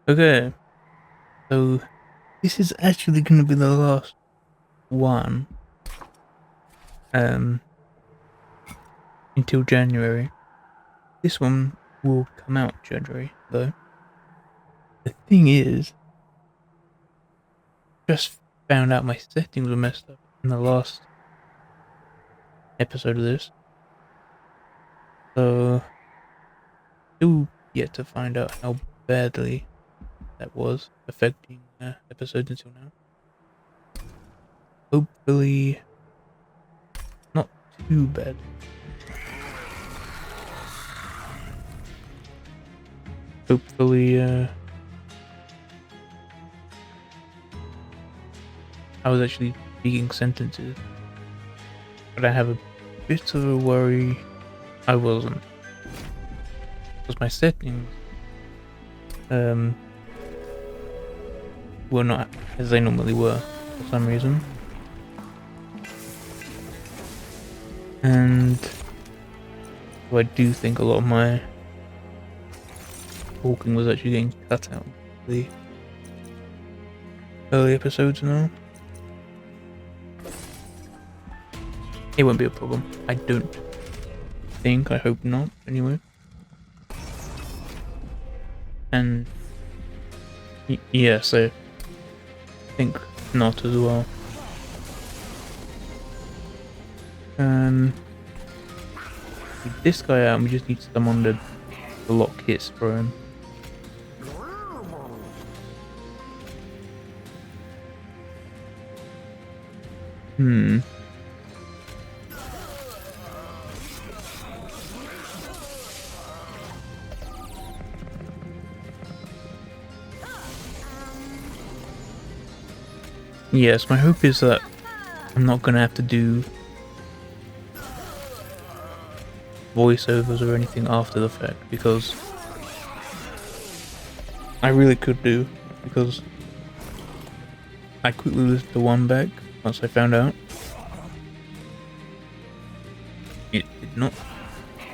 Okay, so this is actually going to be the last one um, until January. This one will come out January, though. The thing is, just found out my settings were messed up in the last episode of this, so still yet to find out how badly that was affecting episodes until now. Hopefully, not too bad. Hopefully, I was actually speaking sentences, but I have a bit of a worry I wasn't. Because my settings were not as they normally were for some reason. And so I do think a lot of my talking was actually getting cut out of the early episodes now. It won't be a problem. I don't think, I hope not, anyway. And yeah, so I think not as well. With this guy out, we just need someone to block hits for him. Yes, my hope is that I'm not gonna have to do voiceovers or anything after the fact, because I really could do, because I quickly listened to one back once I found out. It did not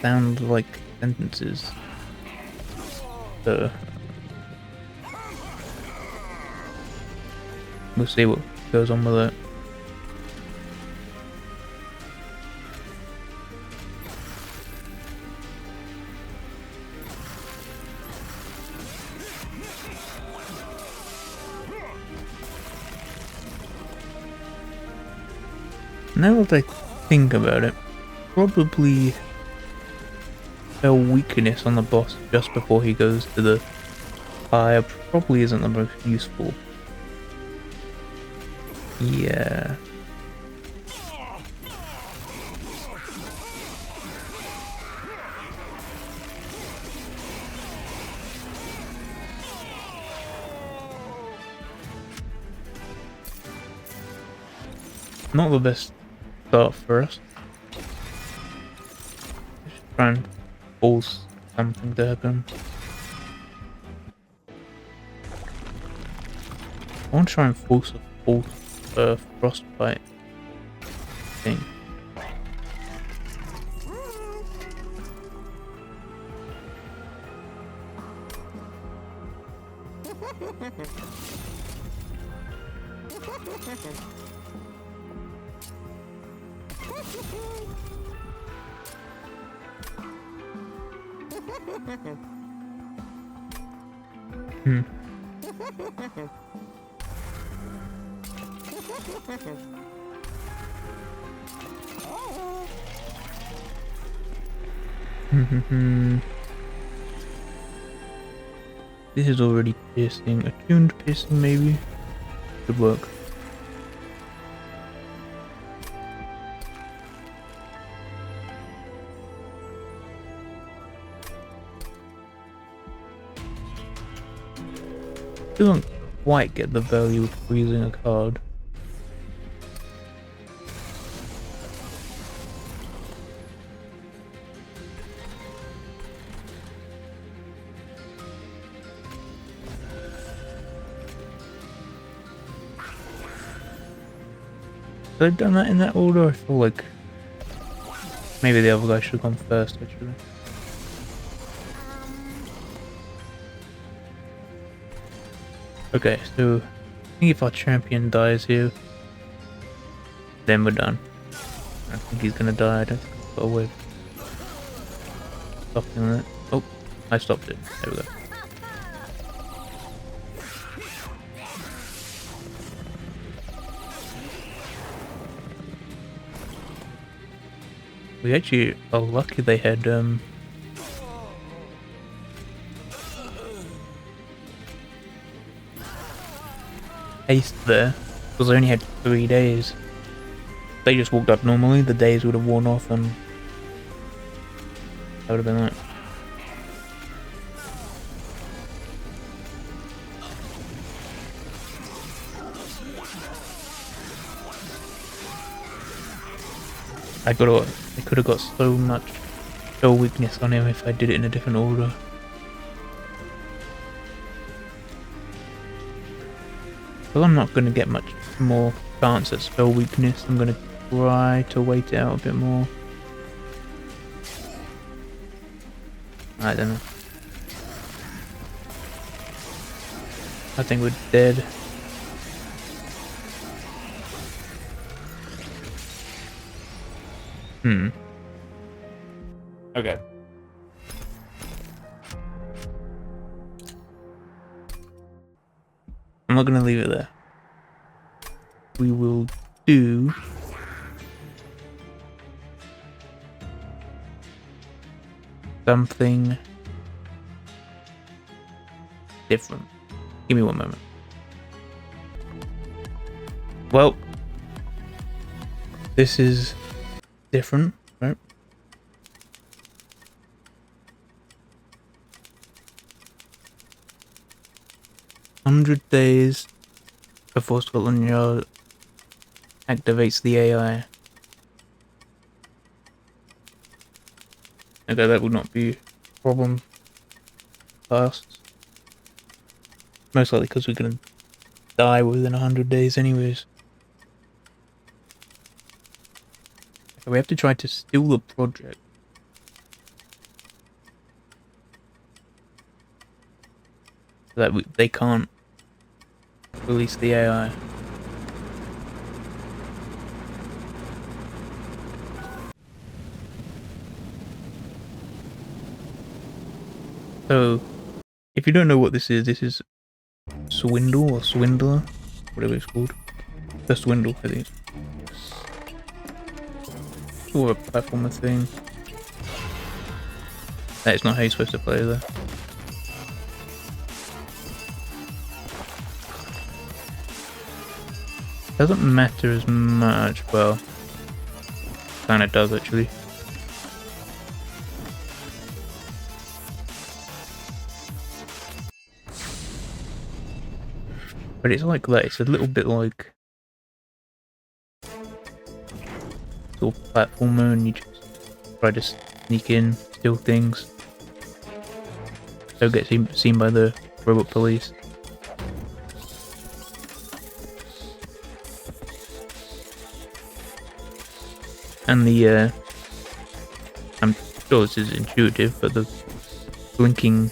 sound like sentences. So we'll see what goes on with that. Now that I think about it, probably a weakness on the boss just before he goes to the fire probably isn't the most useful. Yeah. Not the best start for us. Just try and force something to happen. I want to try and force a false frostbite thing. This is already piercing. Attuned piercing, maybe? Could work. Doesn't quite get the value of freezing a card. Have I done that in that order? I feel like maybe the other guy should have gone first, actually. Okay, so I think if our champion dies here, then we're done. I think he's gonna die. I don't think I've got a way of stopping that. Oh, I stopped it. There we go. We actually are lucky they had haste there, because they only had 3 days. If they just walked up normally, the days would have worn off and that would have been that. I could have got so much spell weakness on him if I did it in a different order. Well, I'm not going to get much more chance at spell weakness. I'm going to try to wait it out a bit more. I don't know. I think we're dead. Okay. I'm not going to leave it there. We will do something different. Give me one moment. Well, this is different, right? "100 days before Scotland Yard activates the AI." Okay, that would not be a problem fast. Most likely because we're gonna die within 100 days anyways. Okay, we have to try to steal the project. So that they can't release the AI. So, if you don't know what this is Swindle or Swindler, whatever it's called. The Swindle, I think. Sort of a platformer thing. That is not how you're supposed to play though. Doesn't matter as much, well, kinda does actually. But it's like that, it's a little bit like sort of platformer and you just try to sneak in, steal things. Don't get seen by the robot police. And the, I'm sure this is intuitive, but the blinking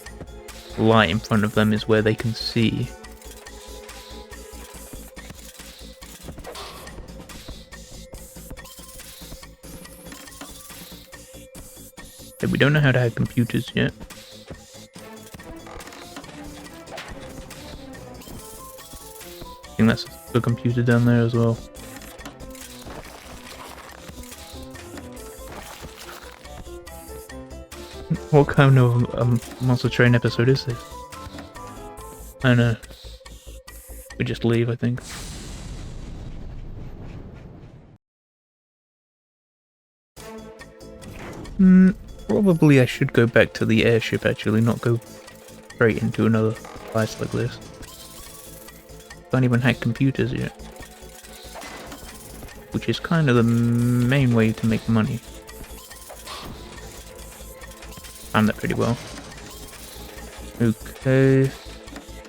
light in front of them is where they can see. We don't know how to hack computers yet. I think that's the computer down there as well. What kind of Monster Train episode is this? I don't know. We just leave, I think. Probably I should go back to the airship actually, not go straight into another place like this. Can't even hack computers yet. Which is kind of the main way to make money. Timed that pretty well. Okay.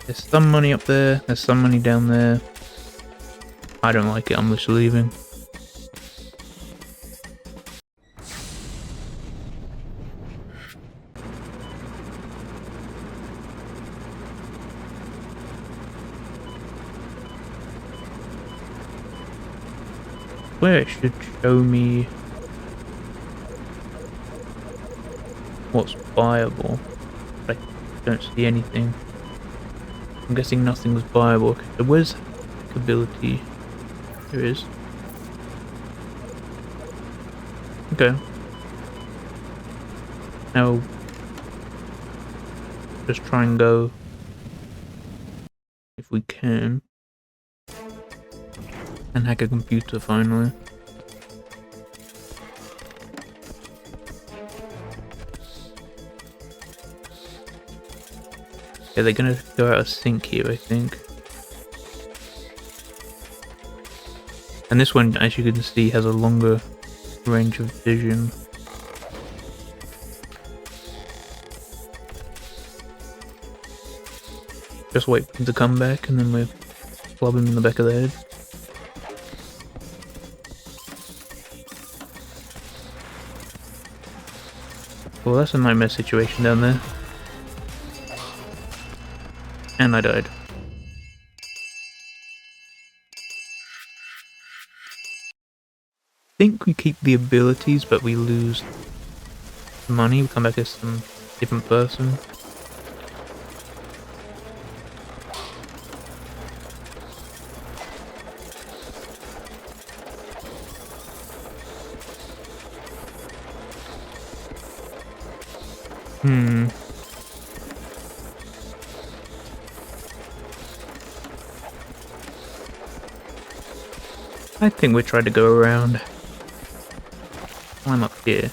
There's some money up there, there's some money down there. I don't like it, I'm just leaving. swear it should show me what's buyable. But I don't see anything. I'm guessing nothing's buyable. Okay, so where's ability? Here it is. Okay. Now, just try and go, if we can, and hack a computer finally. Yeah, they're gonna go out of sync here, I think. And this one, as you can see, has a longer range of vision. Just wait for him to come back, and then we club him in the back of the head. Well, that's a nightmare situation down there. And I died. I think we keep the abilities, but we lose money. We come back as some different person. I think we tried to go around. I'm up here.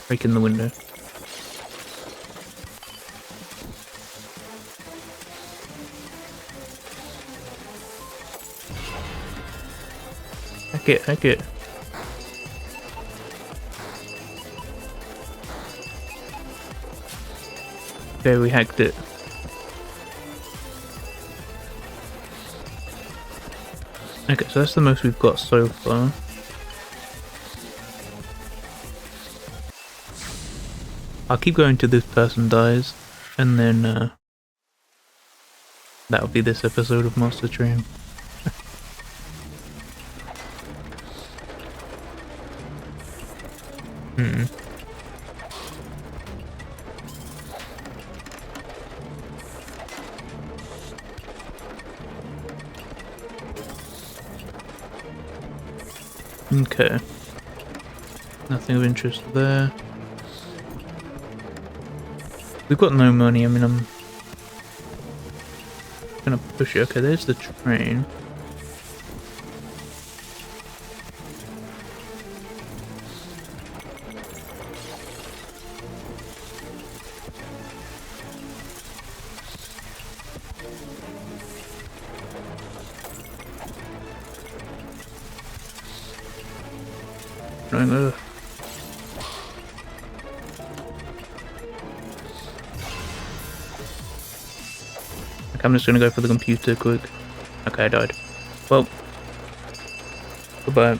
Break in the window. Hack it, hack it. Okay, we hacked it. Okay, so that's the most we've got so far. I'll keep going till this person dies, and then that'll be this episode of Monster Train. Okay. Nothing of interest there. We've got no money, I mean, I'm gonna push it. Okay, there's the train. Okay, I'm just gonna go for the computer quick. Okay, I died. Well, goodbye.